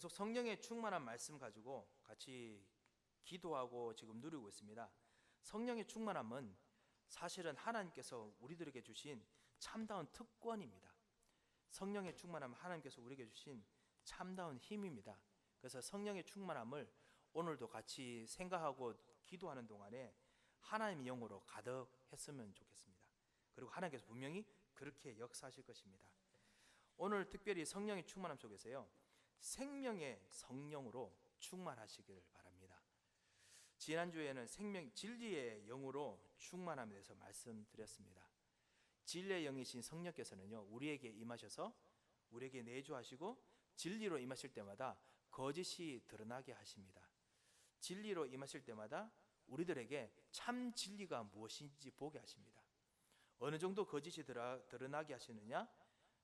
계속 성령의 충만한 말씀 가지고 같이 기도하고 지금 누리고 있습니다. 성령의 충만함은 사실은 하나님께서 우리들에게 주신 참다운 특권입니다. 성령의 충만함은 하나님께서 우리에게 주신 참다운 힘입니다. 그래서 성령의 충만함을 오늘도 같이 생각하고 기도하는 동안에 하나님의 영으로 가득했으면 좋겠습니다. 그리고 하나님께서 분명히 그렇게 역사하실 것입니다. 오늘 특별히 성령의 충만함 속에서요, 생명의 성령으로 충만하시길 바랍니다. 지난주에는 진리의 영으로 충만함에 대해서 말씀드렸습니다. 진리의 영이신 성령께서는요, 우리에게 임하셔서 우리에게 내주하시고 진리로 임하실 때마다 거짓이 드러나게 하십니다. 진리로 임하실 때마다 우리들에게 참 진리가 무엇인지 보게 하십니다. 어느 정도 거짓이 드러나게 하시느냐?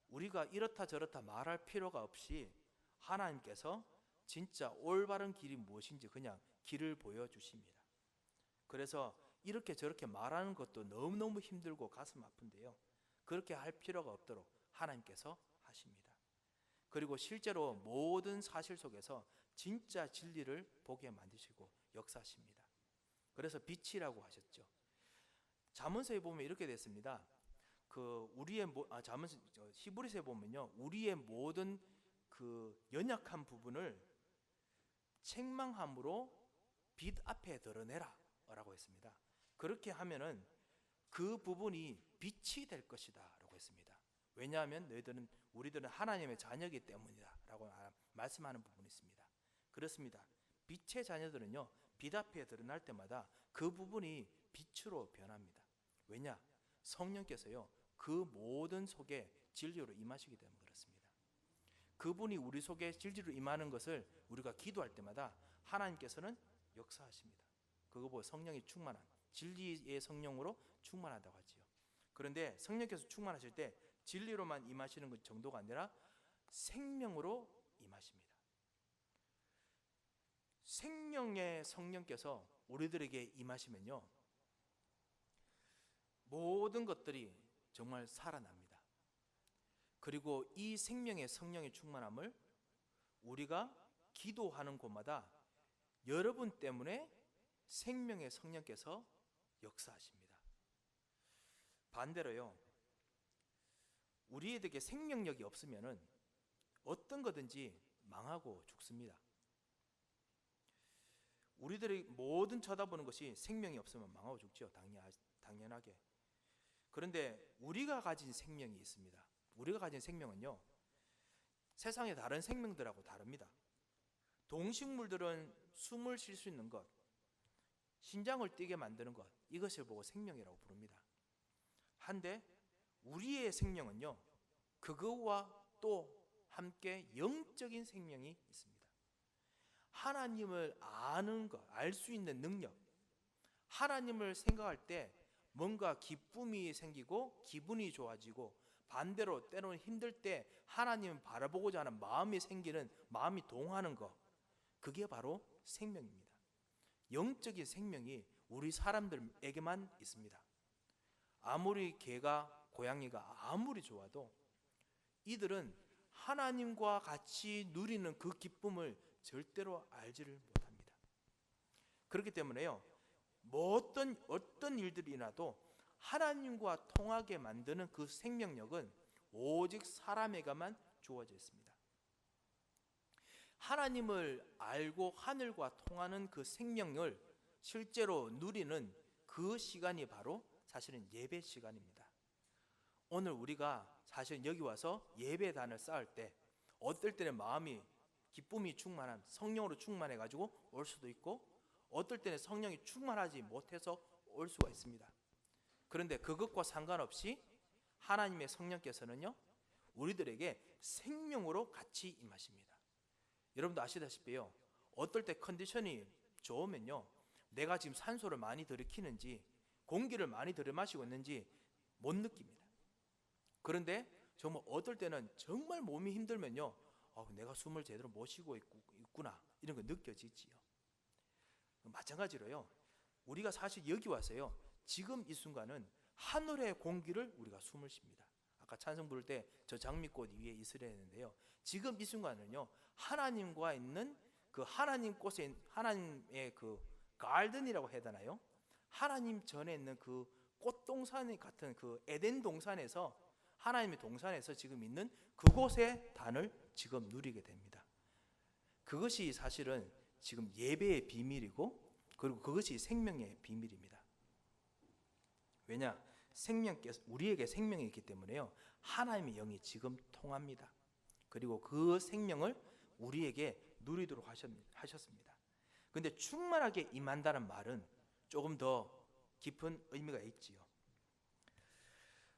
우리가 이렇다 저렇다 말할 필요가 없이 하나님께서 진짜 올바른 길이 무엇인지 그냥 길을 보여주십니다. 그래서 이렇게 저렇게 말하는 것도 너무너무 힘들고 가슴 아픈데요, 그렇게 할 필요가 없도록 하나님께서 하십니다. 그리고 실제로 모든 사실 속에서 진짜 진리를 보게 만드시고 역사하십니다. 그래서 빛이라고 하셨죠. 잠언서에 보면 이렇게 됐습니다. 히브리서에 보면요, 우리의 모든 그 연약한 부분을 책망함으로 빛 앞에 드러내라 라고 했습니다. 그렇게 하면은 그 부분이 빛이 될 것이다 라고 했습니다. 왜냐하면 우리들은 하나님의 자녀이기 때문이다 라고 말씀하는 부분이 있습니다. 그렇습니다. 빛의 자녀들은요, 빛 앞에 드러날 때마다 그 부분이 빛으로 변합니다. 왜냐? 성령께서요, 그 모든 속에 진리로 임하시기 때문에 그렇습니다. 그분이 우리 속에 진리로 임하는 것을 우리가 기도할 때마다 하나님께서는 역사하십니다. 그거 보고 성령이 충만한, 진리의 성령으로 충만하다고 하지요. 그런데 성령께서 충만하실 때 진리로만 임하시는 것 정도가 아니라 생명으로 임하십니다. 생명의 성령께서 우리들에게 임하시면요, 모든 것들이 정말 살아납니다. 그리고 이 생명의 성령의 충만함을 우리가 기도하는 곳마다 여러분 때문에 생명의 성령께서 역사하십니다. 반대로요, 우리에게 생명력이 없으면 어떤 거든지 망하고 죽습니다. 우리들이 모든 쳐다보는 것이 생명이 없으면 망하고 죽죠. 당연하게. 그런데 우리가 가진 생명이 있습니다. 우리가 가진 생명은요, 세상의 다른 생명들하고 다릅니다. 동식물들은 숨을 쉴 수 있는 것, 심장을 뛰게 만드는 것, 이것을 보고 생명이라고 부릅니다. 한데 우리의 생명은요, 그거와 또 함께 영적인 생명이 있습니다. 하나님을 아는 것, 알 수 있는 능력, 하나님을 생각할 때 뭔가 기쁨이 생기고 기분이 좋아지고, 반대로 때로는 힘들 때 하나님을 바라보고자 하는 마음이 생기는, 마음이 동하는 것, 그게 바로 생명입니다. 영적인 생명이 우리 사람들에게만 있습니다. 아무리 개가 고양이가 아무리 좋아도 이들은 하나님과 같이 누리는 그 기쁨을 절대로 알지를 못합니다. 그렇기 때문에요, 어떤 일들이 일어나도 하나님과 통하게 만드는 그 생명력은 오직 사람에게만 주어져 있습니다. 하나님을 알고 하늘과 통하는 그 생명을 실제로 누리는 그 시간이 바로 사실은 예배 시간입니다. 오늘 우리가 사실 여기 와서 예배단을 쌓을 때 어떨 때는 마음이 기쁨이 충만한, 성령으로 충만해 가지고 올 수도 있고, 어떨 때는 성령이 충만하지 못해서 올 수가 있습니다. 그런데 그것과 상관없이 하나님의 성령께서는요, 우리들에게 생명으로 같이 임하십니다. 여러분도 아시다시피요, 어떨 때 컨디션이 좋으면요, 내가 지금 산소를 많이 들이키는지 공기를 많이 들이마시고 있는지 못 느낍니다. 그런데 정말 어떨 때는 정말 몸이 힘들면요, 내가 숨을 제대로 못 쉬고 있구나, 이런 거 느껴지지요. 마찬가지로요, 우리가 사실 여기 와서요, 지금 이 순간은 하늘의 공기를 우리가 숨을 쉽니다. 아까 찬송 부를 때 저 장미꽃 위에 있으려 했는데요. 지금 이 순간은요, 하나님과 있는 그 하나님 꽃에, 하나님의 그 가든이라고 해야 되나요? 하나님 전에 있는 그 꽃동산 같은 그 에덴 동산에서, 하나님의 동산에서 지금 있는 그곳의 단을 지금 누리게 됩니다. 그것이 사실은 지금 예배의 비밀이고, 그리고 그것이 생명의 비밀입니다. 왜냐? 생명께서, 우리에게 생명이 있기 때문에요, 하나님의 영이 지금 통합니다. 그리고 그 생명을 우리에게 누리도록 하셨습니다. 그런데 충만하게 임한다는 말은 조금 더 깊은 의미가 있지요.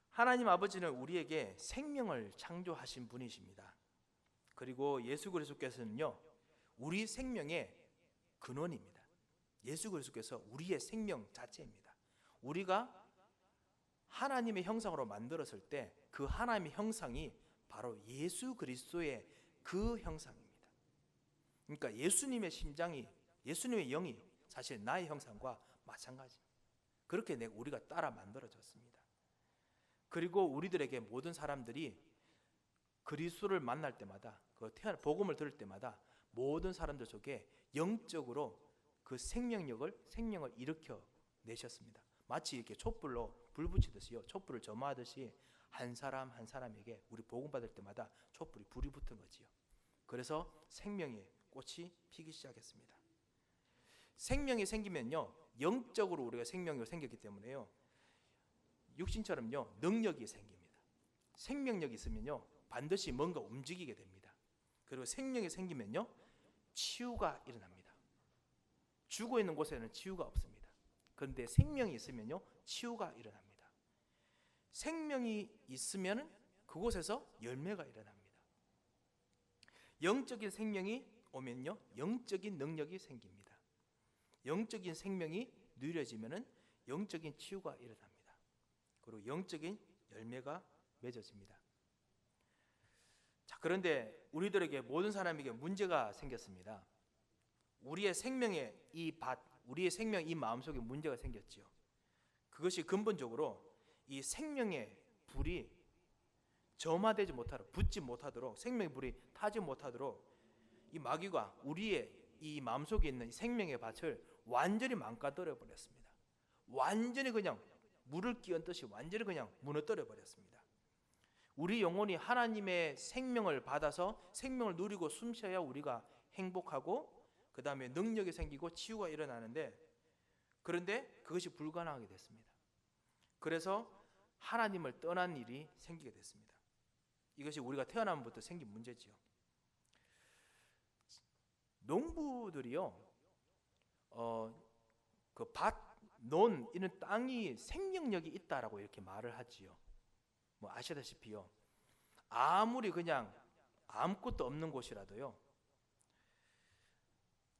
하나님 아버지는 우리에게 생명을 창조하신 분이십니다. 그리고 예수 그리스도께서는요, 우리 생명의 근원입니다. 예수 그리스도께서 우리의 생명 자체입니다. 우리가 하나님의 형상으로 만들었을 때 그 하나님의 형상이 바로 예수 그리스도의 그 형상입니다. 그러니까 예수님의 심장이, 예수님의 영이 사실 나의 형상과 마찬가지입니다. 그렇게 우리가 따라 만들어졌습니다. 그리고 우리들에게 모든 사람들이 그리스도를 만날 때마다, 그 복음을 들을 때마다 모든 사람들 속에 영적으로 그 생명을 일으켜 내셨습니다. 마치 이렇게 촛불로 불 붙이듯이요, 촛불을 점화하듯이 한 사람 한 사람에게 우리 복음 받을 때마다 불이 붙은 거지요. 그래서 생명의 꽃이 피기 시작했습니다. 생명이 생기면요, 영적으로 우리가 생명이 생겼기 때문에요, 육신처럼요 능력이 생깁니다. 생명력이 있으면요 반드시 뭔가 움직이게 됩니다. 그리고 생명이 생기면요 치유가 일어납니다. 죽어 있는 곳에는 치유가 없습니다. 그런데 생명이 있으면요 치유가 일어납니다. 생명이 있으면 그곳에서 열매가 일어납니다. 영적인 생명이 오면요 영적인 능력이 생깁니다. 영적인 생명이 누려지면은 영적인 치유가 일어납니다. 그리고 영적인 열매가 맺어집니다. 자, 그런데 우리들에게, 모든 사람에게 문제가 생겼습니다. 우리의 생명의 이 밭, 우리의 생명 이 마음속에 문제가 생겼지요. 그것이 근본적으로 이 생명의 불이 점화되지 못하도록, 붙지 못하도록, 생명의 불이 타지 못하도록 이 마귀가 우리의 이 마음속에 있는 생명의 밭을 완전히 망가뜨려 버렸습니다. 완전히 그냥 물을 끼얹듯이 완전히 그냥 무너뜨려 버렸습니다. 우리 영혼이 하나님의 생명을 받아서 생명을 누리고 숨쉬어야 우리가 행복하고 그 다음에 능력이 생기고 치유가 일어나는데, 그런데 그것이 불가능하게 됐습니다. 그래서 하나님을 떠난 일이 생기게 됐습니다. 이것이 우리가 태어나면부터 생긴 문제지요. 농부들이요, 그 밭, 논 이런 땅이 생명력이 있다라고 이렇게 말을 하지요. 뭐 아시다시피요, 아무리 그냥 아무것도 없는 곳이라도요,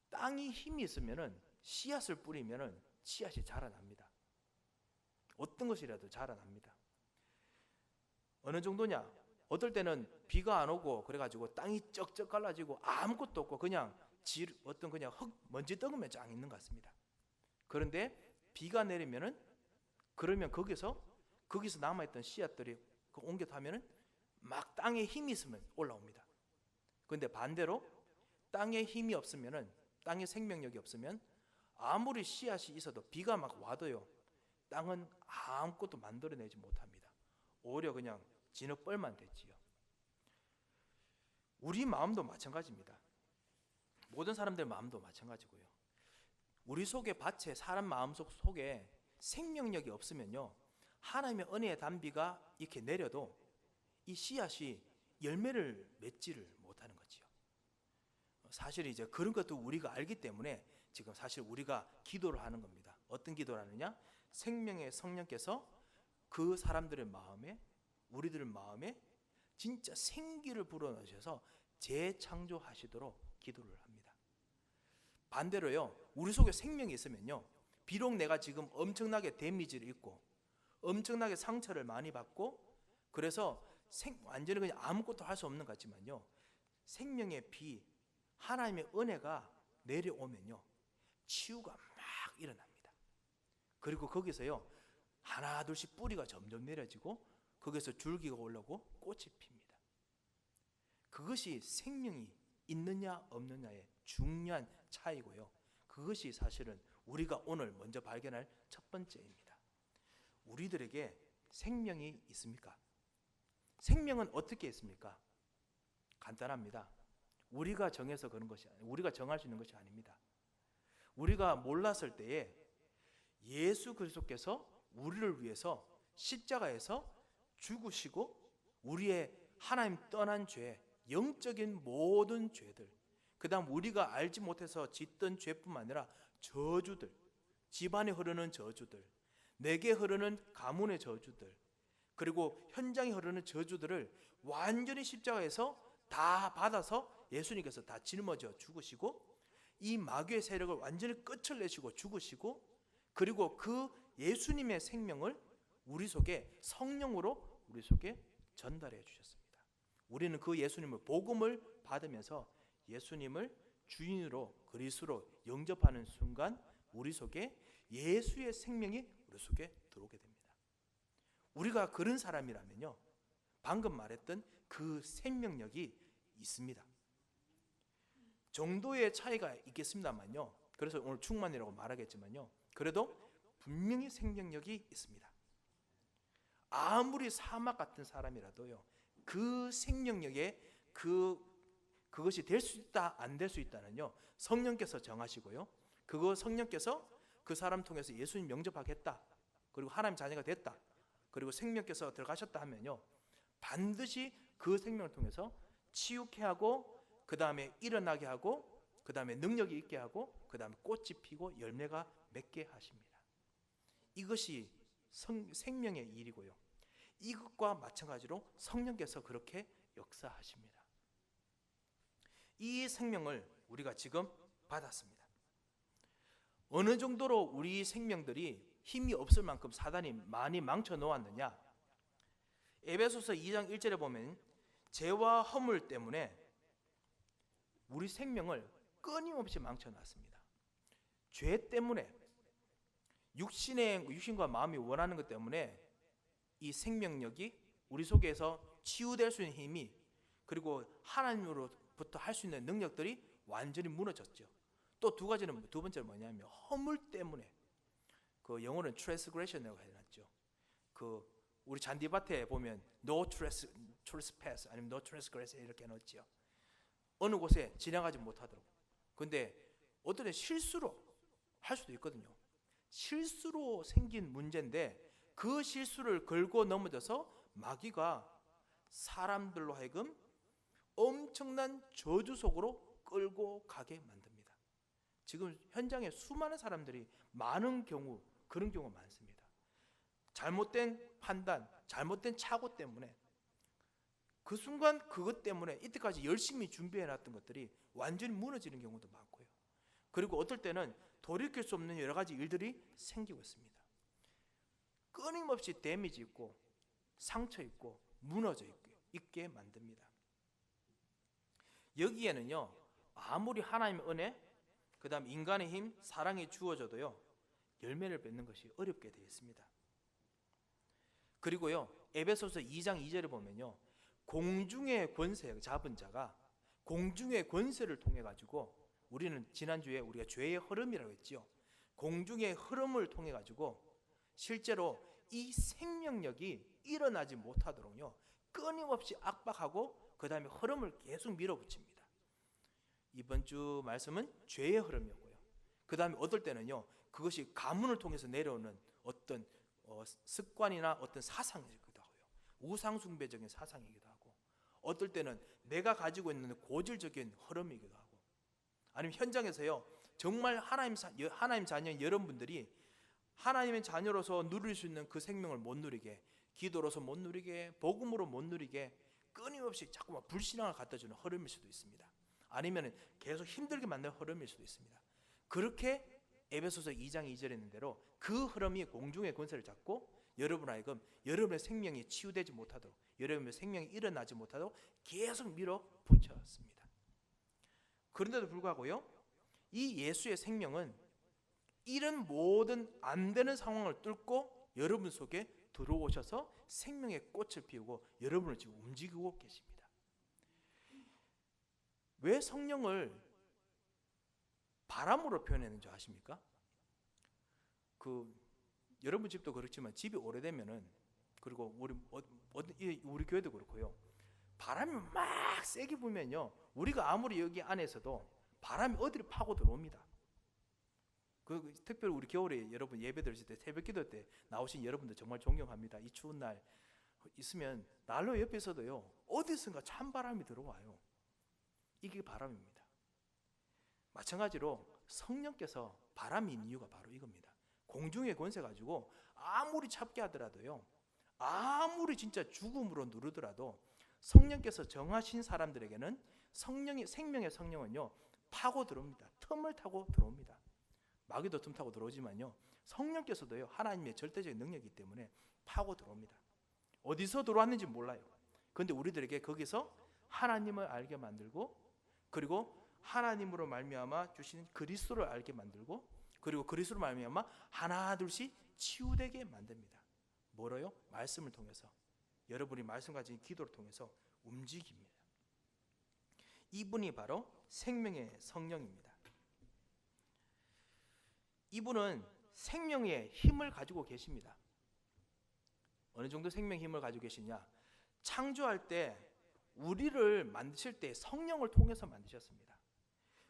땅이 힘이 있으면은 씨앗을 뿌리면은 씨앗이 자라납니다. 어떤 것이라도 자라납니다. 어느 정도냐? 어떨 때는 비가 안 오고 그래가지고 땅이 쩍쩍 갈라지고 아무것도 없고 그냥 어떤 그냥 흙, 먼지 덩어리만 쫙 있는 것 같습니다. 그런데 비가 내리면은, 그러면 거기서 남아있던 씨앗들이 옮겨 타면은 막 땅에 힘이 있으면 올라옵니다. 그런데 반대로 땅에 힘이 없으면은, 땅에 생명력이 없으면 아무리 씨앗이 있어도 비가 막 와도요 땅은 아무것도 만들어내지 못합니다. 오히려 그냥 진흙벌만 됐지요. 우리 마음도 마찬가지입니다. 모든 사람들 마음도 마찬가지고요. 우리 속에 밭에, 사람 마음속 속에 생명력이 없으면요 하나님의 은혜의 단비가 이렇게 내려도 이 씨앗이 열매를 맺지를 못하는 거지요. 사실 이제 그런 것도 우리가 알기 때문에 지금 사실 우리가 기도를 하는 겁니다. 어떤 기도를 하느냐? 생명의 성령께서 그 사람들의 마음에, 우리들 마음에 진짜 생기를 불어넣으셔서 재창조하시도록 기도를 합니다. 반대로요, 우리 속에 생명이 있으면요 비록 내가 지금 엄청나게 데미지를 입고 엄청나게 상처를 많이 받고 그래서 완전히 그냥 아무것도 할 수 없는 것 같지만요, 생명의 비, 하나님의 은혜가 내려오면요 치유가 막 일어납니다. 그리고 거기서요 하나 둘씩 뿌리가 점점 내려지고 거기서 줄기가 올라오고 꽃이 핍니다. 그것이 생명이 있느냐 없느냐의 중요한 차이고요. 그것이 사실은 우리가 오늘 먼저 발견할 첫 번째입니다. 우리들에게 생명이 있습니까? 생명은 어떻게 있습니까? 간단합니다. 우리가 정해서 그런 것이 아니에요. 우리가 정할 수 있는 것이 아닙니다. 우리가 몰랐을 때에 예수 그리스도께서 우리를 위해서 십자가에서 죽으시고 우리의 하나님 떠난 죄, 영적인 모든 죄들, 그 다음 우리가 알지 못해서 짓던 죄뿐만 아니라 저주들, 집안에 흐르는 저주들, 내게 흐르는 가문의 저주들, 그리고 현장에 흐르는 저주들을 완전히 십자가에서 다 받아서 예수님께서 다 짊어져 죽으시고 이 마귀의 세력을 완전히 끝을 내시고 죽으시고, 그리고 그 예수님의 생명을 우리 속에 성령으로 우리 속에 전달해 주셨습니다. 우리는 그 예수님을 복음을 받으면서 예수님을 주인으로 그리스도로 영접하는 순간 우리 속에 예수의 생명이 우리 속에 들어오게 됩니다. 우리가 그런 사람이라면요, 방금 말했던 그 생명력이 있습니다. 정도의 차이가 있겠습니다만요, 그래서 오늘 충만이라고 말하겠지만요, 그래도 분명히 생명력이 있습니다. 아무리 사막 같은 사람이라도요, 그 생명력에 그것이 될 수 있다 안 될 수 있다는요 성령께서 정하시고요, 그거 성령께서 그 사람 통해서 예수님 영접하겠다, 그리고 하나님 자녀가 됐다, 그리고 생명께서 들어가셨다 하면요 반드시 그 생명을 통해서 치유케 하고, 그 다음에 일어나게 하고, 그 다음에 능력이 있게 하고, 그 다음에 꽃이 피고 열매가 맺게 하십니다. 이것이 생명의 일이고요, 이것과 마찬가지로 성령께서 그렇게 역사하십니다. 이 생명을 우리가 지금 받았습니다. 어느 정도로 우리 생명들이 힘이 없을 만큼 사단이 많이 망쳐 놓았느냐, 에베소서 2장 1절에 보면 죄와 허물 때문에 우리 생명을 끊임없이 망쳐 놨습니다. 죄 때문에, 육신과 마음이 원하는 것 때문에 이 생명력이 우리 속에서 치유될 수 있는 힘이, 그리고 하나님으로부터 할 수 있는 능력들이 완전히 무너졌죠. 또 두 번째는 뭐냐면 허물 때문에, 그 영어는 transgression이라고 해놨죠. 그 우리 잔디밭에 보면 no trespass 아니면 no transgress 이렇게 해놓죠. 어느 곳에 지나가지 못하도록. 근데 어떤 때 실수로 할 수도 있거든요. 실수로 생긴 문제인데 그 실수를 걸고 넘어져서 마귀가 사람들로 하여금 엄청난 저주 속으로 끌고 가게 만듭니다. 지금 현장에 수많은 사람들이 많은 경우 그런 경우가 많습니다. 잘못된 판단, 잘못된 착오 때문에 그 순간 그것 때문에 이때까지 열심히 준비해놨던 것들이 완전히 무너지는 경우도 많고요. 그리고 어떨 때는 돌이킬 수 없는 여러 가지 일들이 생기고 있습니다. 끊임없이 데미지 있고 상처 있고 무너져 있게 만듭니다. 여기에는요 아무리 하나님의 은혜, 그 다음 인간의 힘, 사랑이 주어져도요 열매를 맺는 것이 어렵게 되어 있습니다. 그리고요 에베소서 2장 2절에 보면요 공중의 권세 잡은 자가 공중의 권세를 통해 가지고, 우리는 지난주에 우리가 죄의 흐름이라고 했죠. 공중의 흐름을 통해 가지고 실제로 이 생명력이 일어나지 못하도록요 끊임없이 압박하고 그 다음에 흐름을 계속 밀어붙입니다. 이번 주 말씀은 죄의 흐름이었고요, 그 다음에 어떨 때는요 그것이 가문을 통해서 내려오는 어떤 습관이나 어떤 사상이기도 하고요, 우상숭배적인 사상이기도 하고, 어떨 때는 내가 가지고 있는 고질적인 흐름이기도 하고, 아니면 현장에서요 정말 하나님 자녀인 여러분들이 하나님의 자녀로서 누릴 수 있는 그 생명을 못 누리게, 기도로서 못 누리게, 복음으로 못 누리게 끊임없이 자꾸만 불신앙을 갖다주는 흐름일 수도 있습니다. 아니면 계속 힘들게 만드는 흐름일 수도 있습니다. 그렇게 에베소서 2장 2절에 있는 대로 그 흐름이 공중의 권세를 잡고 여러분 하여금 여러분의 생명이 치유되지 못하도록, 여러분의 생명이 일어나지 못하도록 계속 밀어붙였습니다. 그런데도 불구하고요 이 예수의 생명은 이런 모든 안 되는 상황을 뚫고 여러분 속에 들어오셔서 생명의 꽃을 피우고 여러분을 지금 움직이고 계십니다. 왜 성령을 바람으로 표현했는지 아십니까? 여러분 집도 그렇지만 집이 오래되면은, 그리고 우리 교회도 그렇고요, 바람이 막 세게 불면요, 우리가 아무리 여기 안에서도 바람이 어디를 파고 들어옵니다. 특별히 우리 겨울에 여러분 예배 드릴 때, 새벽 기도 때 나오신 여러분들 정말 존경합니다. 이 추운 날 있으면 난로 옆에서도요, 어디선가 찬바람이 들어와요. 이게 바람입니다. 마찬가지로 성령께서 바람인 이유가 바로 이겁니다. 공중의 권세 가지고 아무리 참게 하더라도요, 아무리 진짜 죽음으로 누르더라도 성령께서 정하신 사람들에게는 생명의 성령은요, 파고 들어옵니다. 틈을 타고 들어옵니다. 마귀도 틈 타고 들어오지만요, 성령께서도요, 하나님의 절대적인 능력이기 때문에 파고 들어옵니다. 어디서 들어왔는지 몰라요. 그런데 우리들에게 거기서 하나님을 알게 만들고, 그리고 하나님으로 말미암아 주신 그리스도를 알게 만들고, 그리고 그리스도로 말미암아 하나 둘씩 치유되게 만듭니다. 뭐로요? 말씀을 통해서, 여러분이 말씀 가진 기도를 통해서 움직입니다. 이분이 바로 생명의 성령입니다. 이분은 생명의 힘을 가지고 계십니다. 어느 정도 생명의 힘을 가지고 계시냐? 창조할 때, 우리를 만드실 때 성령을 통해서 만드셨습니다.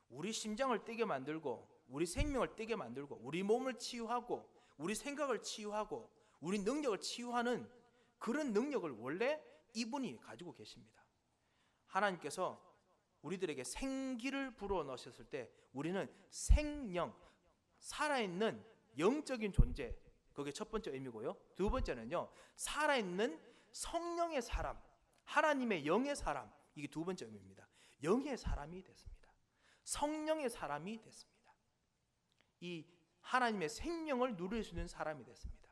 우리 심장을 뛰게 만들고, 우리 생명을 뛰게 만들고, 우리 몸을 치유하고, 우리 생각을 치유하고, 우리 능력을 치유하는 그런 능력을 원래 이분이 가지고 계십니다. 하나님께서 우리들에게 생기를 불어넣으셨을 때, 우리는 생명, 살아있는 영적인 존재, 그게 첫 번째 의미고요. 두 번째는요, 살아있는 성령의 사람, 하나님의 영의 사람, 이게 두 번째 의미입니다. 영의 사람이 됐습니다. 성령의 사람이 됐습니다. 이 하나님의 생명을 누릴 수 있는 사람이 됐습니다.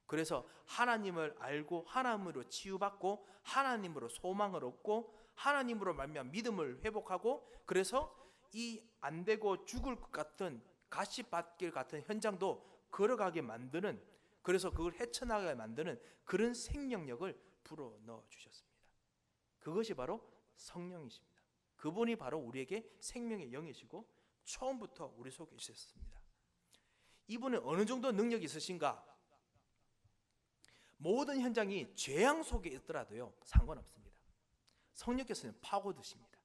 그래서 하나님을 알고 하나님으로 치유받고, 하나님으로 소망을 얻고, 하나님으로 말미암아 믿음을 회복하고, 그래서 이 안 되고 죽을 것 같은 가시밭길 같은 현장도 걸어가게 만드는, 그래서 그걸 헤쳐나가게 만드는 그런 생명력을 불어넣어 주셨습니다. 그것이 바로 성령이십니다. 그분이 바로 우리에게 생명의 영이시고 처음부터 우리 속에 있었습니다. 이분은 어느 정도 능력이 있으신가? 모든 현장이 죄악 속에 있더라도요, 상관없습니다. 성령께서는 파고드십니다.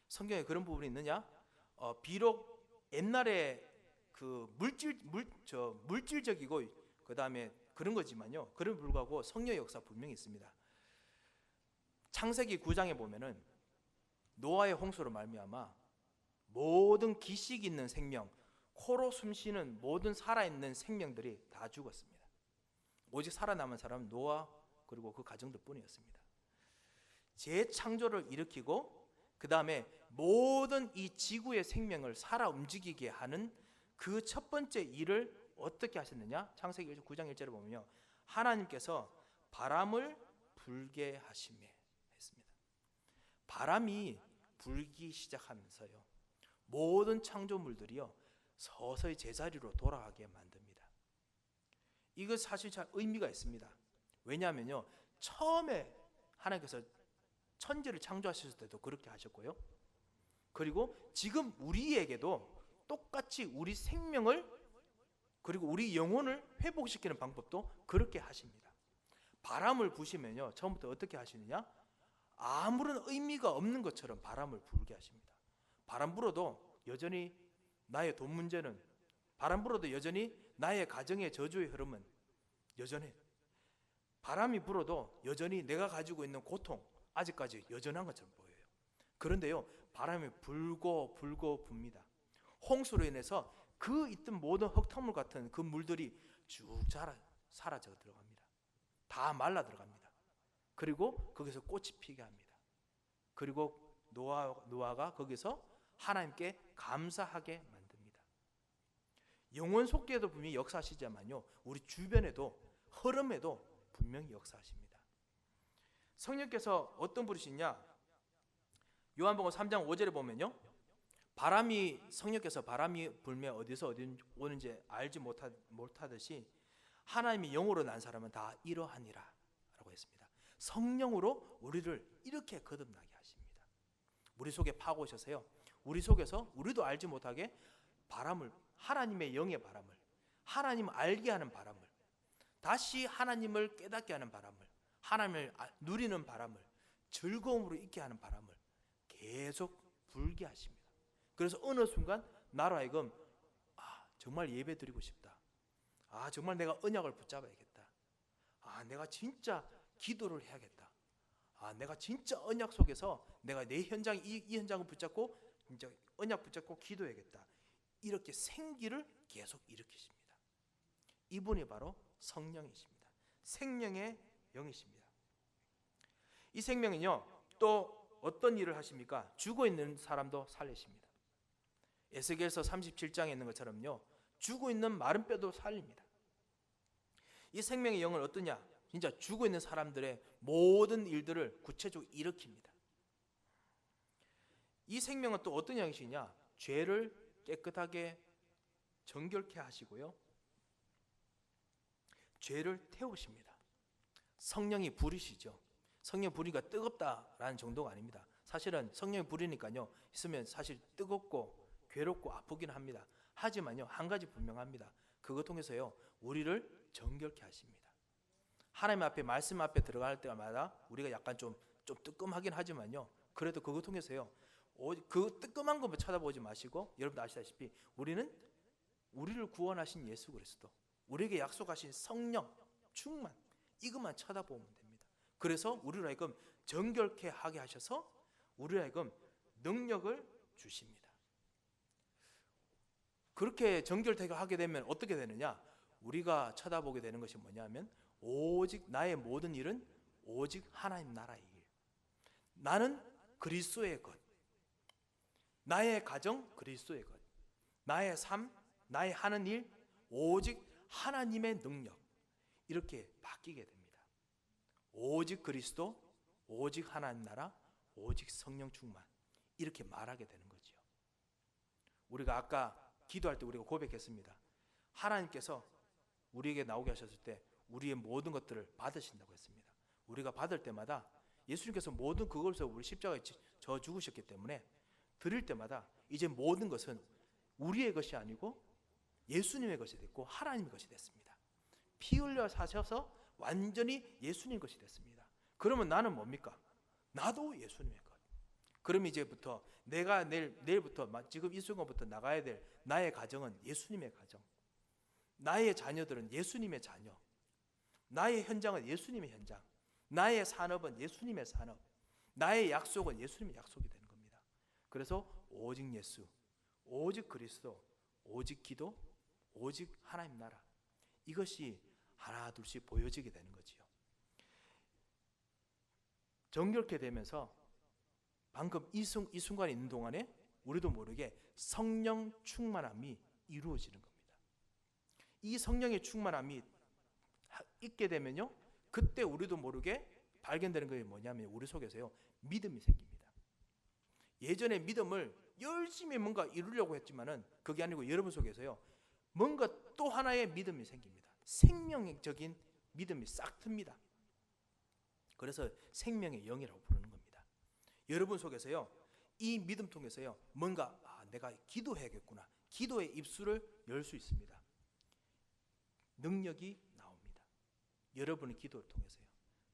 성경에 그런 부분이 있느냐? 비록 옛날에 그 물질적이고 그 다음에 그런 거지만요, 그런 불구하고 성령의 역사 분명히 있습니다. 창세기 9장에 보면은 노아의 홍수로 말미암아 모든 기식 있는 생명, 코로 숨쉬는 모든 살아있는 생명들이 다 죽었습니다. 오직 살아남은 사람은 노아 그리고 그 가정들 뿐이었습니다. 재창조를 일으키고, 그 다음에 모든 이 지구의 생명을 살아 움직이게 하는 그 첫 번째 일을 어떻게 하셨느냐? 창세기 9장 1절에 보면요, 하나님께서 바람을 불게 하시매 했습니다. 바람이 불기 시작하면서요, 모든 창조물들이요 서서히 제자리로 돌아가게 만듭니다. 이거 사실 참 의미가 있습니다. 왜냐하면요, 처음에 하나님께서 천지를 창조하셨을 때도 그렇게 하셨고요, 그리고 지금 우리에게도 똑같이 우리 생명을, 그리고 우리 영혼을 회복시키는 방법도 그렇게 하십니다. 바람을 부시면요, 처음부터 어떻게 하시느냐? 아무런 의미가 없는 것처럼 바람을 불게 하십니다. 바람 불어도 여전히 나의 돈 문제는, 바람 불어도 여전히 나의 가정의 저주의 흐름은 여전해. 바람이 불어도 여전히 내가 가지고 있는 고통 아직까지 여전한 것처럼 보여요. 그런데요, 바람이 불고 붑니다. 홍수로 인해서 그 있던 모든 흙탕물 같은 그 물들이 쭉 사라져 들어갑니다. 다 말라 들어갑니다. 그리고 거기서 꽃이 피게 합니다. 그리고 노아가 거기서 하나님께 감사하게 만듭니다. 영원 속에도 분명히 역사하시지만요, 우리 주변에도 흐름에도 분명히 역사하십니다. 성령께서 어떤 분이시냐? 요한복음 3장 5절에 보면요, 성령께서 바람이 불며 어디서 어디 오는지 알지 못하듯이 하나님의 영으로 난 사람은 다 이러하니라 라고 했습니다. 성령으로 우리를 이렇게 거듭나게 하십니다. 우리 속에 파고오셔서요, 우리 속에서 우리도 알지 못하게 바람을, 하나님의 영의 바람을, 하나님을 알게 하는 바람을, 다시 하나님을 깨닫게 하는 바람을, 하나님을 누리는 바람을, 즐거움으로 있게 하는 바람을 계속 불게 하십니다. 그래서 어느 순간 나로 하여금 정말 예배 드리고 싶다. 정말 내가 언약을 붙잡아야겠다. 내가 진짜 기도를 해야겠다. 내가 진짜 언약 속에서 내가 내 현장, 이 현장을 붙잡고 진짜 언약 붙잡고 기도해야겠다. 이렇게 생기를 계속 일으키십니다. 이분이 바로 성령이십니다. 생명의 영이십니다. 이 생명은요, 또 어떤 일을 하십니까? 죽어 있는 사람도 살리십니다. 에스겔서 37장에 있는 것처럼요, 죽어 있는 마른 뼈도 살립니다. 이 생명의 영은 어떠냐? 진짜 죽어 있는 사람들의 모든 일들을 구체적으로 일으킵니다. 이 생명은 또 어떤 양식이냐? 죄를 깨끗하게 정결케 하시고요, 죄를 태우십니다. 성령이 불이시죠. 성령 불이가 뜨겁다라는 정도가 아닙니다. 사실은 성령이 불이니까요, 있으면 사실 뜨겁고 괴롭고 아프긴 합니다. 하지만요, 한 가지 분명합니다. 그것 통해서요, 우리를 정결케 하십니다. 하나님 앞에, 말씀 앞에 들어갈 때마다 우리가 약간 좀 뜨끔하긴 하지만요, 그래도 그것 통해서요, 그 뜨끔한 것만 쳐다보지 마시고, 여러분 아시다시피 우리를 구원하신 예수 그리스도, 우리에게 약속하신 성령 충만, 이것만 쳐다보면 됩니다. 그래서 우리를 하여금 정결케 하게 하셔서 우리를 하여금 능력을 주십니다. 그렇게 정결되게 하게 되면 어떻게 되느냐? 우리가 쳐다보게 되는 것이 뭐냐면, 오직 나의 모든 일은 오직 하나님 나라의 일, 나는 그리스도의 것, 나의 가정 그리스도의 것, 나의 삶, 나의 하는 일 오직 하나님의 능력, 이렇게 바뀌게 됩니다. 오직 그리스도, 오직 하나님 나라, 오직 성령 충만, 이렇게 말하게 되는 거죠. 우리가 아까 기도할 때 우리가 고백했습니다. 하나님께서 우리에게 나오게 하셨을 때 우리의 모든 것들을 받으신다고 했습니다. 우리가 받을 때마다 예수님께서 모든 그것을 우리 십자가에 져 죽으셨기 때문에 드릴 때마다 이제 모든 것은 우리의 것이 아니고 예수님의 것이 됐고 하나님의 것이 됐습니다. 피 흘려 사셔서 완전히 예수님 것이 됐습니다. 그러면 나는 뭡니까? 나도 예수님의 것. 그럼 이제부터 내가 내일부터, 지금 이 순간부터 나가야 될 나의 가정은 예수님의 가정, 나의 자녀들은 예수님의 자녀, 나의 현장은 예수님의 현장, 나의 산업은 예수님의 산업, 나의 약속은 예수님의 약속이 되는 겁니다. 그래서 오직 예수, 오직 그리스도, 오직 기도, 오직 하나님 나라, 이것이 하나 둘씩 보여지게 되는 거지요. 정결케 되면서 방금 이 순간에 있는 동안에 우리도 모르게 성령 충만함이 이루어지는 겁니다. 이 성령의 충만함이 있게 되면요, 그때 우리도 모르게 발견되는 것이 뭐냐면 우리 속에서요, 믿음이 생깁니다. 예전에 믿음을 열심히 뭔가 이루려고 했지만은 그게 아니고 여러분 속에서요, 뭔가 또 하나의 믿음이 생깁니다. 생명적인 믿음이 싹 틉니다. 그래서 생명의 영이라고 부르는 겁니다. 여러분 속에서요, 이 믿음 통해서요, 뭔가 내가 기도해야겠구나, 기도의 입술을 열 수 있습니다. 능력이 나옵니다. 여러분의 기도를 통해서요.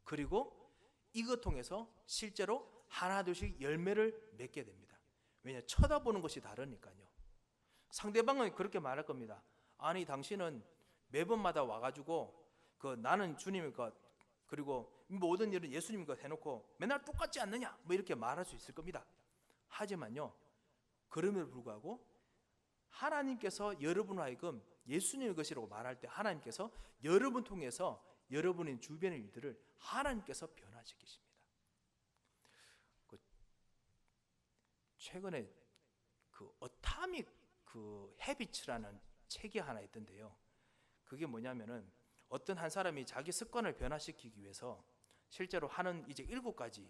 그리고 이것 통해서 실제로 하나둘씩 열매를 맺게 됩니다. 왜냐? 쳐다보는 것이 다르니까요. 상대방은 그렇게 말할 겁니다. 아니 당신은 매번마다 와가지고 나는 주님의 것, 그리고 모든 일은 예수님의 것 해놓고 맨날 똑같지 않느냐, 뭐 이렇게 말할 수 있을 겁니다. 하지만요, 그럼에도 불구하고 하나님께서 여러분을 하여금 예수님의 것이라고 말할 때 하나님께서 여러분 통해서 여러분의 주변의 일들을 하나님께서 변화시키십니다. 최근에 어타믹 헤비츠라는 책이 하나 있던데요. 그게 뭐냐면은 어떤 한 사람이 자기 습관을 변화시키기 위해서 실제로 하는 이제 7가지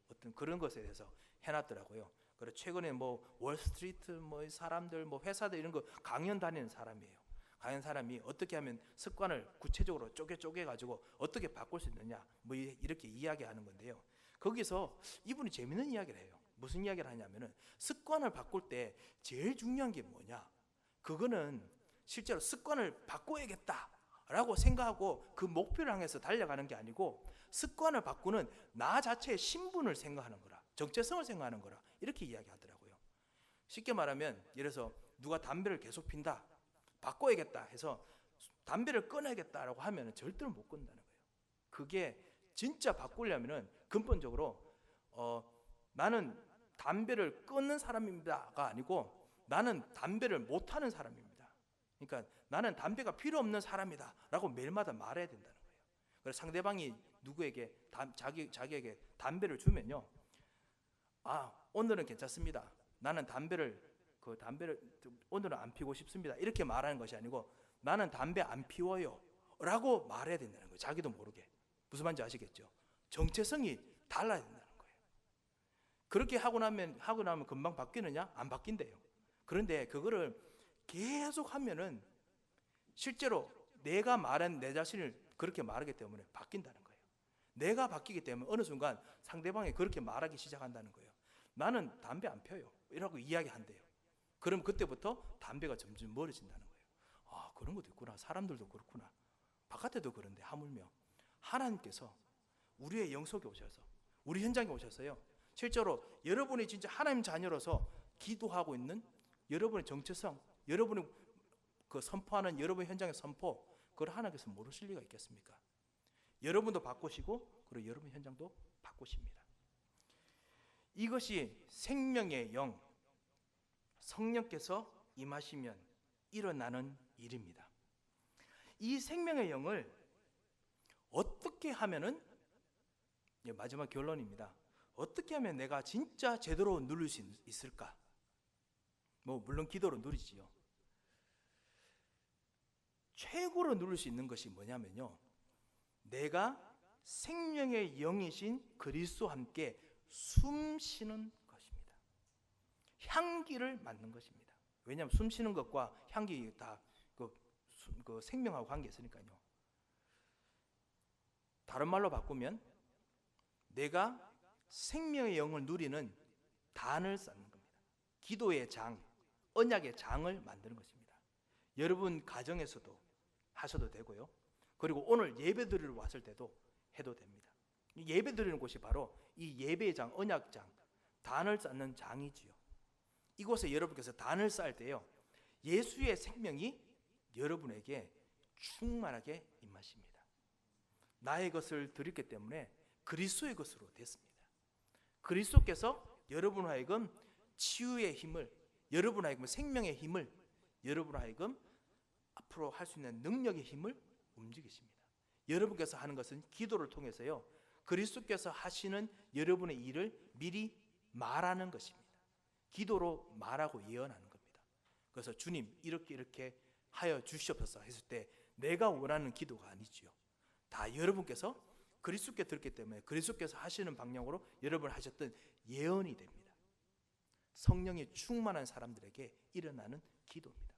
어떤 그런 것에 대해서 해놨더라고요. 그래서 최근에 월스트리트 사람들 회사들 이런 거 강연 다니는 사람이에요. 가진 사람이 어떻게 하면 습관을 구체적으로 쪼개 가지고 어떻게 바꿀 수 있느냐, 뭐 이렇게 이야기하는 건데요. 거기서 이분이 재밌는 이야기를 해요. 무슨 이야기를 하냐면은 습관을 바꿀 때 제일 중요한 게 뭐냐? 그거는 실제로 습관을 바꿔야겠다라고 생각하고 그 목표를 향해서 달려가는 게 아니고 습관을 바꾸는 나 자체의 신분을 생각하는 거라, 정체성을 생각하는 거라, 이렇게 이야기하더라고요. 쉽게 말하면 예를 들어서 누가 담배를 계속 핀다, 바꿔야겠다 해서 담배를 끊어야겠다라고 하면 절대로 못 끊는다는 거예요. 그게 진짜 바꾸려면은 근본적으로 나는 담배를 끊는 사람입니다가 아니고 나는 담배를 못하는 사람입니다. 그러니까 나는 담배가 필요 없는 사람이다 라고 매일마다 말해야 된다는 거예요. 그래서 상대방이 누구에게 자기에게 담배를 주면요, 오늘은 괜찮습니다, 나는 담배를 오늘은 안 피우고 싶습니다, 이렇게 말하는 것이 아니고 나는 담배 안 피워요 라고 말해야 된다는 거예요. 자기도 모르게. 무슨 말인지 아시겠죠? 정체성이 달라야 된다는 거예요. 그렇게 하고 나면 금방 바뀌느냐? 안 바뀐대요. 그런데 그거를 계속 하면은 실제로 내가 말한 내 자신을 그렇게 말하기 때문에 바뀐다는 거예요. 내가 바뀌기 때문에 어느 순간 상대방이 그렇게 말하기 시작한다는 거예요. 나는 담배 안 펴요 이라고 이야기한대요. 그럼 그때부터 담배가 점점 멀어진다는 거예요. 그런 것도 있구나. 사람들도 그렇구나. 바깥에도 그런데 하물며 하나님께서 우리의 영속에 오셔서 우리 현장에 오셔서요, 실제로 여러분이 진짜 하나님 자녀로서 기도하고 있는 여러분의 정체성, 여러분이 그 선포하는 여러분의 현장의 선포, 그걸 하나님께서 모르실 리가 있겠습니까? 여러분도 바꾸시고 그리고 여러분 현장도 바꾸십니다. 이것이 생명의 영, 성령께서 임하시면 일어나는 일입니다. 이 생명의 영을 어떻게 하면은, 마지막 결론입니다. 어떻게 하면 내가 진짜 제대로 누릴 수 있을까? 물론 기도로 누리지요. 최고로 누릴 수 있는 것이 뭐냐면요, 내가 생명의 영이신 그리스도와 함께 숨 쉬는 것입니다. 향기를 맡는 것입니다. 왜냐하면 숨 쉬는 것과 향기 다 그 생명하고 관계 있으니까요. 다른 말로 바꾸면 내가 생명의 영을 누리는 단을 쌓는 겁니다. 기도의 장, 언약의 장을 만드는 것입니다. 여러분 가정에서도 하셔도 되고요. 그리고 오늘 예배 드리러 왔을 때도 해도 됩니다. 예배 드리는 곳이 바로 이 예배의 장, 언약장, 단을 쌓는 장이지요. 이곳에 여러분께서 단을 쌓을 때요, 예수의 생명이 여러분에게 충만하게 임하십니다. 나의 것을 드렸기 때문에 그리스도의 것으로 됐습니다. 그리스도께서 여러분 하여금 치유의 힘을, 여러분 하여금 생명의 힘을, 여러분 하여금 앞으로 할 수 있는 능력의 힘을 움직이십니다. 여러분께서 하는 것은 기도를 통해서요, 그리스도께서 하시는 여러분의 일을 미리 말하는 것입니다. 기도로 말하고 예언하는 겁니다. 그래서 주님 이렇게 하여 주시옵소서 했을 때 내가 원하는 기도가 아니지요. 다 여러분께서 그리스도께 들었기 때문에 그리스도께서 하시는 방향으로 여러분 하셨던 예언이 됩니다. 성령이 충만한 사람들에게 일어나는 기도입니다.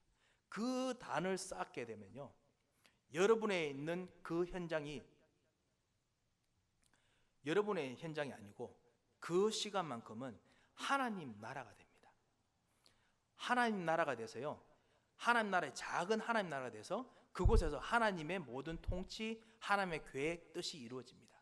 그 단을 쌓게 되면요, 여러분에 있는 그 현장이 여러분의 현장이 아니고 그 시간만큼은 하나님 나라가 됩니다. 하나님 나라가 돼서요, 하나님 나라의 작은 하나님 나라가 돼서 그곳에서 하나님의 모든 통치, 하나님의 계획, 뜻이 이루어집니다.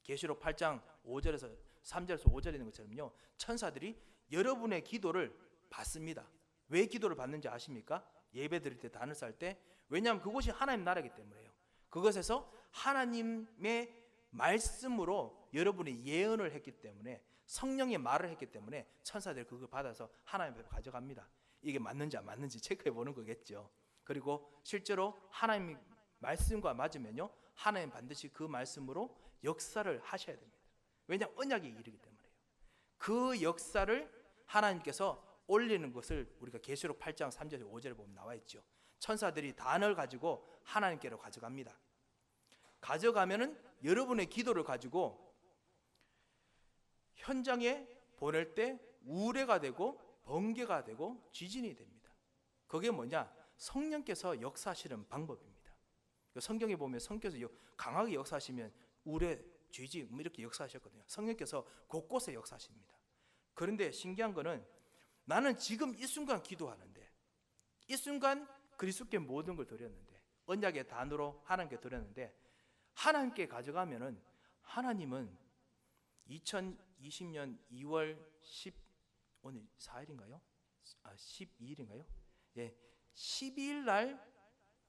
계시록 8장 5절에서 3절에서 5절에 있는 것처럼요, 천사들이 여러분의 기도를 받습니다. 왜 기도를 받는지 아십니까? 예배 드릴 때 단을 쌓을 때, 왜냐하면 그곳이 하나님 나라이기 때문에요. 그것에서 하나님의 말씀으로 여러분이 예언을 했기 때문에, 성령의 말을 했기 때문에 천사들이 그걸 받아서 하나님 앞에 가져갑니다. 이게 맞는지 안 맞는지 체크해 보는 거겠죠. 그리고 실제로 하나님 말씀과 맞으면요, 하나님 반드시 그 말씀으로 역사를 하셔야 됩니다. 왜냐하면 언약의 일이기 때문에요. 그 역사를 하나님께서 올리는 것을 우리가 계시록 8장 3절 5절에 보면 나와 있죠. 천사들이 단을 가지고 하나님께로 가져갑니다. 가져가면은 여러분의 기도를 가지고 현장에 보낼 때 우레가 되고 번개가 되고 지진이 됩니다. 그게 뭐냐? 성령께서 역사하시는 방법입니다. 성경에 보면 성령께서 강하게 역사하시면 우레, 죄지 이렇게 역사하셨거든요. 성령께서 곳곳에 역사하십니다. 그런데 신기한 거는 나는 지금 이 순간 기도하는데, 이 순간 그리스도께 모든 걸 드렸는데, 언약의 단으로 하나님께 드렸는데, 하나님께 가져가면은 하나님은 2020년 2월 10 오늘 4일인가요? 12일인가요? 예, 12일 날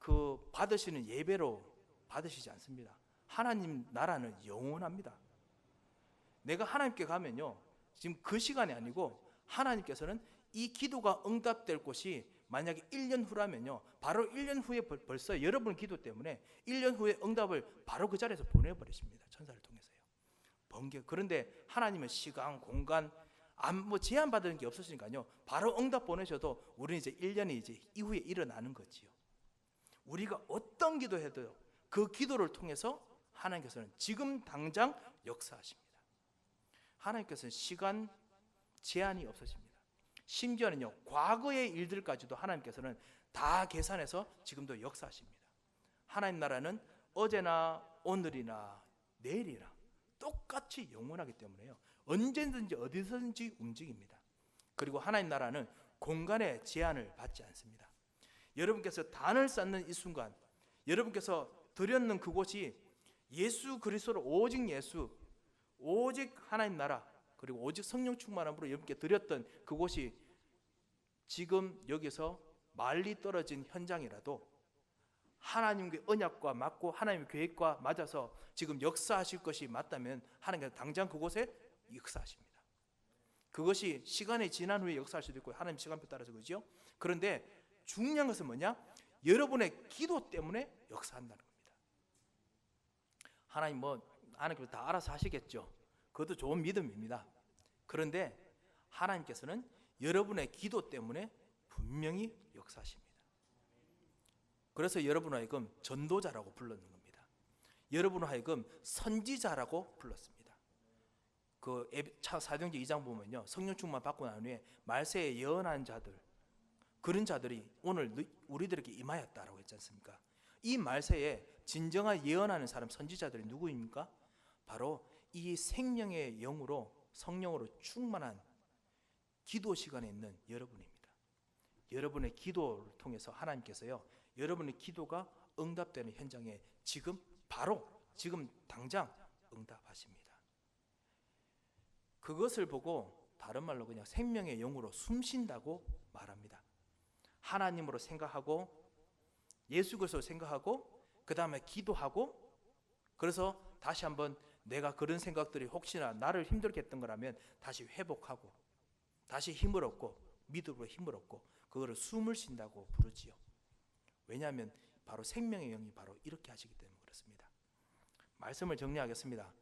그 받으시는 예배로 받으시지 않습니다. 하나님 나라는 영원합니다. 내가 하나님께 가면요, 지금 그 시간이 아니고 하나님께서는 이 기도가 응답될 곳이 만약에 1년 후라면요, 바로 1년 후에 벌써 여러분 기도 때문에 1년 후에 응답을 바로 그 자리에서 보내버리십니다. 천사를 통해서요. 번개. 그런데 하나님은 시간, 공간 뭐 제한 받는 게 없으시니까요, 바로 응답 보내셔도 우리는 이제 1년이 이제 이후에 일어나는 거지요. 우리가 어떤 기도해도요, 그 기도를 통해서 하나님께서는 지금 당장 역사하십니다. 하나님께서는 시간 제한이 없으십니다. 심지어는요, 과거의 일들까지도 하나님께서는 다 계산해서 지금도 역사하십니다. 하나님 나라는 어제나 오늘이나 내일이나 똑같이 영원하기 때문에요, 언제든지 어디서든지 움직입니다. 그리고 하나님 나라는 공간의 제한을 받지 않습니다. 여러분께서 단을 쌓는 이 순간, 여러분께서 드렸는 그곳이 예수 그리스도로 오직 예수, 오직 하나님 나라, 그리고 오직 성령 충만함으로 여러분께 드렸던 그곳이 지금 여기서 멀리 떨어진 현장이라도 하나님의 언약과 맞고 하나님의 계획과 맞아서 지금 역사하실 것이 맞다면 하나님께서 당장 그곳에 역사하십니다. 그것이 시간이 지난 후에 역사할 수도 있고 하나님 시간표 따라서 그렇죠. 그런데 중요한 것은 뭐냐? 여러분의 기도 때문에 역사한다는 겁니다. 하나님 하나님께서 다 알아서 하시겠죠. 그것도 좋은 믿음입니다. 그런데 하나님께서는 여러분의 기도 때문에 분명히 역사하십니다. 그래서 여러분 하여금 전도자라고 불렀는 겁니다. 여러분 하여금 선지자라고 불렀습니다. 그 사도행전 2장 보면요, 성령 충만 받고 난 후에 말세에 예언한 자들, 그런 자들이 오늘 우리들에게 임하였다라고 했지 않습니까? 이 말세에 진정한 예언하는 사람, 선지자들이 누구입니까? 바로 이 생명의 영으로, 성령으로 충만한 기도 시간에 있는 여러분입니다. 여러분의 기도를 통해서 하나님께서요, 여러분의 기도가 응답되는 현장에 지금 바로 지금 당장 응답하십니다. 그것을 보고 다른 말로 그냥 생명의 영으로 숨쉰다고 말합니다. 하나님으로 생각하고 예수 그리스도를 생각하고 그 다음에 기도하고, 그래서 다시 한번 내가 그런 생각들이 혹시나 나를 힘들게 했던 거라면 다시 회복하고 다시 힘을 얻고 믿음으로 힘을 얻고 그거를 숨을 쉰다고 부르지요. 왜냐하면 바로 생명의 영이 바로 이렇게 하시기 때문에 그렇습니다. 말씀을 정리하겠습니다.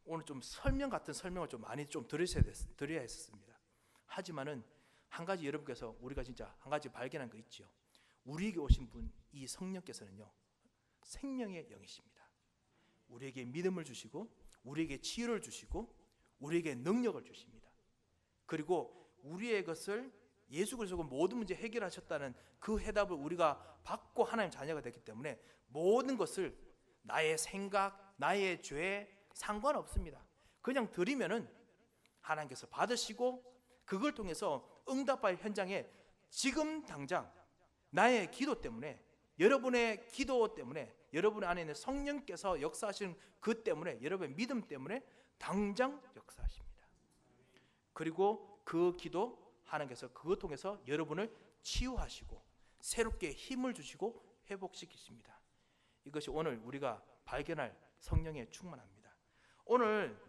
오늘 좀 설명 같은 설명을 좀 많이 좀 드려야 했습니다. 하지만은 한 가지 여러분께서 우리가 진짜 한 가지 발견한 거 있죠. 우리에게 오신 분, 이 성령께서는요, 생명의 영이십니다. 우리에게 믿음을 주시고 우리에게 치유를 주시고 우리에게 능력을 주십니다. 그리고 우리의 것을 예수 그리스도가 모든 문제 해결하셨다는 그 해답을 우리가 받고 하나님 자녀가 됐기 때문에 모든 것을 나의 생각, 나의 죄 상관없습니다. 그냥 드리면은 하나님께서 받으시고 그걸 통해서 응답할 현장에 지금 당장 나의 기도 때문에, 여러분의 기도 때문에, 여러분 안에 있는 성령께서 역사하시는 그 때문에, 여러분의 믿음 때문에 당장 역사하십니다. 그리고 그 기도 하나님께서 그것 통해서 여러분을 치유하시고 새롭게 힘을 주시고 회복시키십니다. 이것이 오늘 우리가 발견할 성령의 충만합니다. 오늘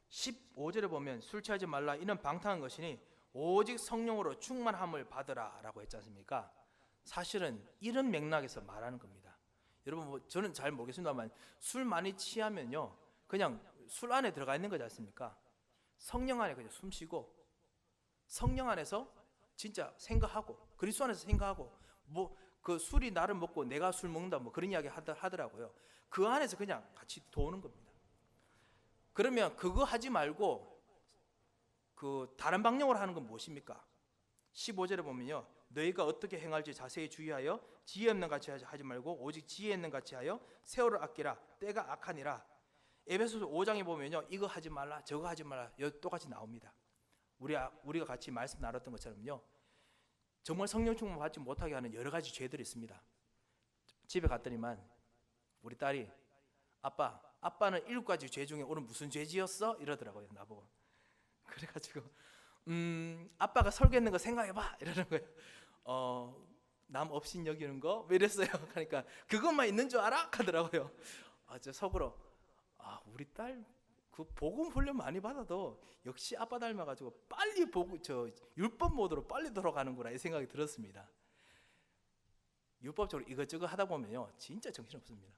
15절에 보면 술 취하지 말라, 이는 방탕한 것이니 오직 성령으로 충만함을 받으라 라고 했지 않습니까? 사실은 이런 맥락에서 말하는 겁니다. 여러분 저는 잘 모르겠습니다만 술 많이 취하면요 그냥 술 안에 들어가 있는 거지 않습니까? 성령 안에 그냥 숨 쉬고 성령 안에서 진짜 생각하고 그리스도 안에서 생각하고 그 술이 나를 먹고 내가 술 먹는다 그런 이야기 하더라고요. 그 안에서 그냥 같이 도는 겁니다. 그러면 그거 하지 말고 그 다른 방향으로 하는 건 무엇입니까? 15절에 보면요, 너희가 어떻게 행할지 자세히 주의하여 지혜 없는 같이 하지 말고 오직 지혜 있는 같이 하여 세월을 아끼라. 때가 악하니라. 에베소서 5장에 보면요, 이거 하지 말라 저거 하지 말라 여기 똑같이 나옵니다. 우리가 같이 말씀 나눴던 것처럼요, 정말 성령 충만 받지 못하게 하는 여러 가지 죄들이 있습니다. 집에 갔더니만 우리 딸이 아빠는 7가지 죄 중에 오늘 무슨 죄 지었어? 이러더라고요, 나보고. 그래가지고 아빠가 설교했는 거 생각해봐 이러는 거예요. 남 없인 여기는 거? 왜 이랬어요? 그러니까 그것만 있는 줄 알아? 하더라고요. 저 속으로 우리 딸 그 복음 훈련 많이 받아도 역시 아빠 닮아가지고 빨리 율법 모드로 빨리 돌아가는구나 이 생각이 들었습니다. 율법적으로 이것저것 하다 보면요 진짜 정신없습니다.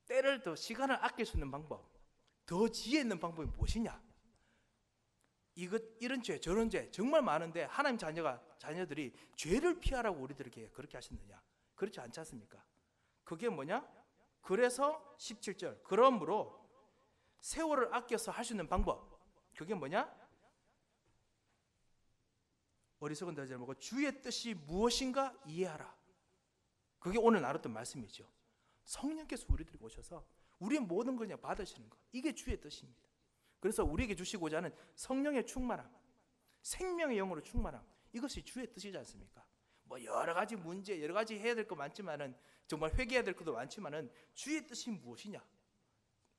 때를 더 시간을 아낄 수 있는 방법, 더 지혜 있는 방법이 무엇이냐? 이런 죄 저런 죄 정말 많은데 하나님 자녀들이 죄를 피하라고 우리들에게 그렇게 하셨느냐? 그렇지 않지 않습니까? 그게 뭐냐? 그래서 17절 그러므로 세월을 아껴서 할 수 있는 방법, 그게 뭐냐? 어리석은 자들 보고 주의 뜻이 무엇인가 이해하라. 그게 오늘 나눴던 말씀이죠. 성령께서 우리들에게 오셔서 우리의 모든 걸 그냥 받으시는 것, 이게 주의 뜻입니다. 그래서 우리에게 주시고자 하는 성령의 충만함, 생명의 영으로 충만함, 이것이 주의 뜻이지 않습니까? 뭐 여러 가지 문제, 여러 가지 해야 될 거 많지만은, 정말 회개해야 될 것도 많지만은 주의 뜻이 무엇이냐?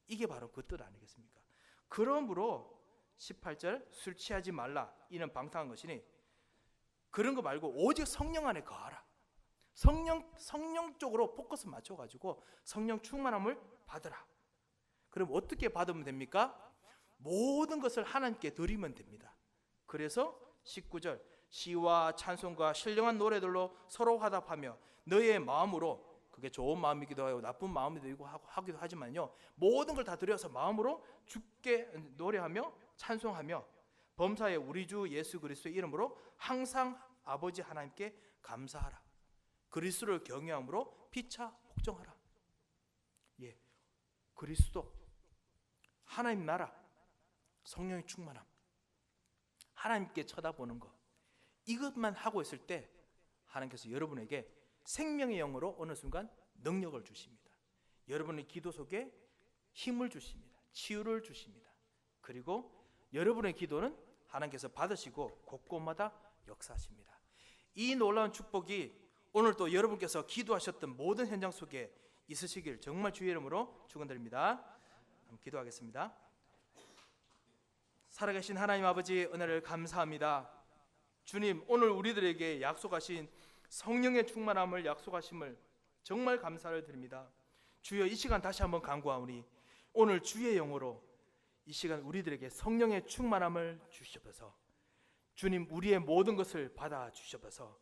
이게 바로 그 뜻 아니겠습니까? 그러므로 18절 술 취하지 말라, 이는 방탕한 것이니 그런 거 말고 오직 성령 안에 거하라. 성령 쪽으로 포커스 맞춰가지고 성령 충만함을 받으라. 그럼 어떻게 받으면 됩니까? 모든 것을 하나님께 드리면 됩니다. 그래서 19절 시와 찬송과 신령한 노래들로 서로 화답하며 너의 마음으로, 그게 좋은 마음이기도 하고 나쁜 마음이기도 하기도 하지만요, 모든 걸 다 드려서 마음으로 주께 노래하며 찬송하며 범사에 우리 주 예수 그리스도의 이름으로 항상 아버지 하나님께 감사하라. 그리스도를 경외함으로 피차 복종하라. 예, 그리스도, 하나님 나라, 성령의 충만함, 하나님께 쳐다보는 것, 이것만 하고 있을 때 하나님께서 여러분에게 생명의 영으로 어느 순간 능력을 주십니다. 여러분의 기도 속에 힘을 주십니다. 치유를 주십니다. 그리고 여러분의 기도는 하나님께서 받으시고 곳곳마다 역사하십니다. 이 놀라운 축복이 오늘 또 여러분께서 기도하셨던 모든 현장 속에 있으시길 정말 주의 이름으로 축원드립니다. 기도하겠습니다. 살아계신 하나님 아버지, 은혜를 감사합니다. 주님, 오늘 우리들에게 약속하신 성령의 충만함을 약속하심을 정말 감사를 드립니다. 주여, 이 시간 다시 한번 간구하오니 오늘 주의 영으로 이 시간 우리들에게 성령의 충만함을 주시옵소서. 주님, 우리의 모든 것을 받아 주시옵소서.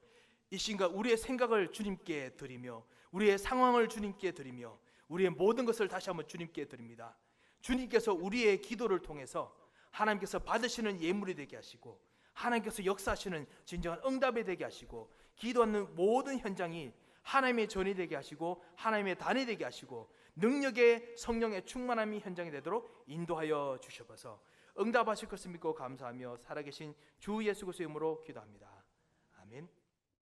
이 시간 우리의 생각을 주님께 드리며 우리의 상황을 주님께 드리며 우리의 모든 것을 다시 한번 주님께 드립니다. 주님께서 우리의 기도를 통해서 하나님께서 받으시는 예물이 되게 하시고 하나님께서 역사하시는 진정한 응답이 되게 하시고 기도하는 모든 현장이 하나님의 전이 되게 하시고 하나님의 단이 되게 하시고 능력의 성령의 충만함이 현장이 되도록 인도하여 주셔서 응답하실 것을 믿고 감사하며 살아계신 주 예수 그리스도의 이름으로 기도합니다. 아멘.